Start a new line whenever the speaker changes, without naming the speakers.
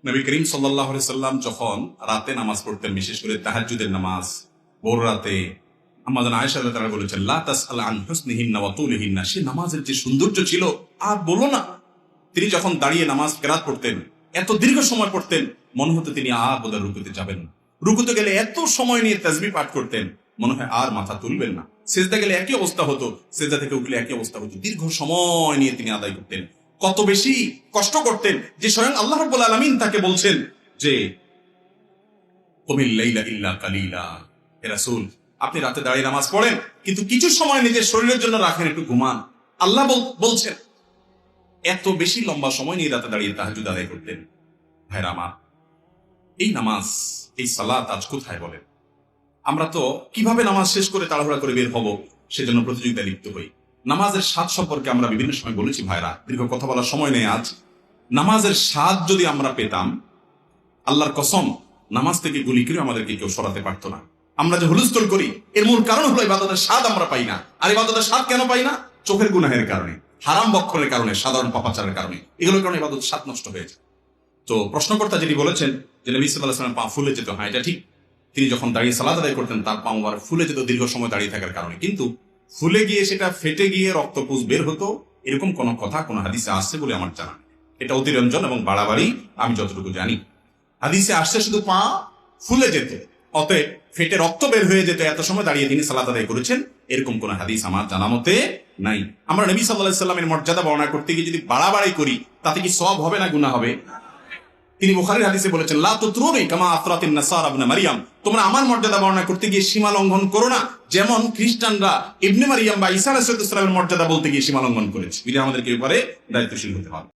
নবী করিম সাল্লাল্লাহু আলাইহি সাল্লাম যখন রাতে নামাজ পড়তেন, বিশেষ করে তাহাজ্জুদের নামাজ ভোর রাতে, আম্মা জান আয়েশা রাদিয়াল্লাহু তাআলা বলেছেন, লা তাসআল আন হুসনিহিন্না ওয়া তুলিহিন্না, সে নামাজের যে সৌন্দর্য ছিল আর বলো না। তিনি যখন দাঁড়িয়ে নামাজ কেরাত পড়তেন, এত দীর্ঘ সময় পড়তেন, মনে হতো তিনি আর বোধহয় রুকুতে যাবেন না। রুকুতে গেলে এত সময় নিয়ে তাসবিহ পাঠ করতেন, মনে হয় আর মাথা তুলবেন না। সেজদা গেলে একই অবস্থা হতো, সেজদা থেকে উঠলে একই অবস্থা হতো। দীর্ঘ সময় নিয়ে তিনি আদায় করতেন। কত বেশি কষ্ট করতেন যে স্বয়ং আল্লাহ রাব্বুল আলামিন তাকে বলছেন যে কুমিল লাইলা ইল্লা কালিলা, হে রাসূল, আপনি রাতে দাঁড়িয়ে নামাজ পড়েন, কিন্তু কিছু সময় নিজের শরীরের জন্য রাখেন, একটু ঘুমান। আল্লাহ বলছেন। এত বেশি লম্বা সময় নিয়ে রাতে দাঁড়িয়ে তাহাজ্জুদ আদায় করতেন। ভাইরা আমার, এই নামাজ, এই সালাত আজ কোথায় বলেন? আমরা তো কিভাবে নামাজ শেষ করে তাড়াহুড়া করে বের হব সেজন্য প্রতিযোগিতায় লিপ্ত হই। নামাজের স্বাদ সম্পর্কে আমরা বিভিন্ন সময় বলেছি ভাইরা, দীর্ঘ কথা বলার সময় নেই আজ। নামাজের স্বাদ যদি আমরা পেতাম, আল্লাহর কসম, নামাজ থেকে গুলি করে আমাদেরকে কেউ সরাতে পারতো না। আমরা যে হুলস্থুল করি, এর মূল কারণ হলো ইবাদতের স্বাদ আমরা পাই না। আর ইবাদতের স্বাদ কেন পাই না? চোখের গুনাহের কারণে, হারাম বক্ষণের কারণে, সাধারণ পাপাচারের কারণে। এগুলোর কারণে ইবাদতের স্বাদ নষ্ট হয়েছে। তো প্রশ্নকর্তা যেটি বলেছেন যে নবী সাল্লাল্লাহু আলাইহি ওয়াসাল্লাম পা ফুলে যেত, হ্যাঁ, এটা ঠিক। তিনি যখন দাঁড়িয়ে সালাত আদায় করতেন, তার পা মুবারক ফুলে যেত দীর্ঘ সময় দাঁড়িয়ে থাকার কারণে। কিন্তু ফুলে গিয়ে সেটা ফেটে গিয়ে রক্তপুষ বের হতো, এরকম কোন কথা কোন হাদিসে আসছে বলে আমার জানা নেই। এটা অতিরঞ্জন এবং বাড়াবাড়ি, আমি যতটুকু জানি। হাদিসে আসছে শুধু পা ফুলে যেত, অতএব ফেটে রক্ত বের হয়ে যেত, এত সময় দাঁড়িয়ে তিনি সালাত আদায় করেছেন, এরকম কোন হাদিস আমার জানা মতে নাই। আমরা নবী সাল্লাল্লাহু আলাইহি ওয়াসাল্লামের মর্যাদা বর্ণনা করতে গিয়ে যদি বাড়াবাড়ি করি, তাতে কি সওয়াব হবে না গুনাহ হবে? তিনি বুখারীর হাদিসে বলেছেন, লা তুতরুনি কামা আতরাতিন নাসারা ইবনে মারইয়াম, তোমরা আমার মর্যাদা বর্ণনা করতে গিয়ে সীমা লঙ্ঘন করো না, যেমন খ্রিস্টানরা ইবনে মারইয়াম বা ঈসা আলাইহিস সালামের মর্যাদা বলতে গিয়ে সীমা লঙ্ঘন করেছে। এটা আমাদেরকে এবারে দায়িত্বশীল হতে হবে।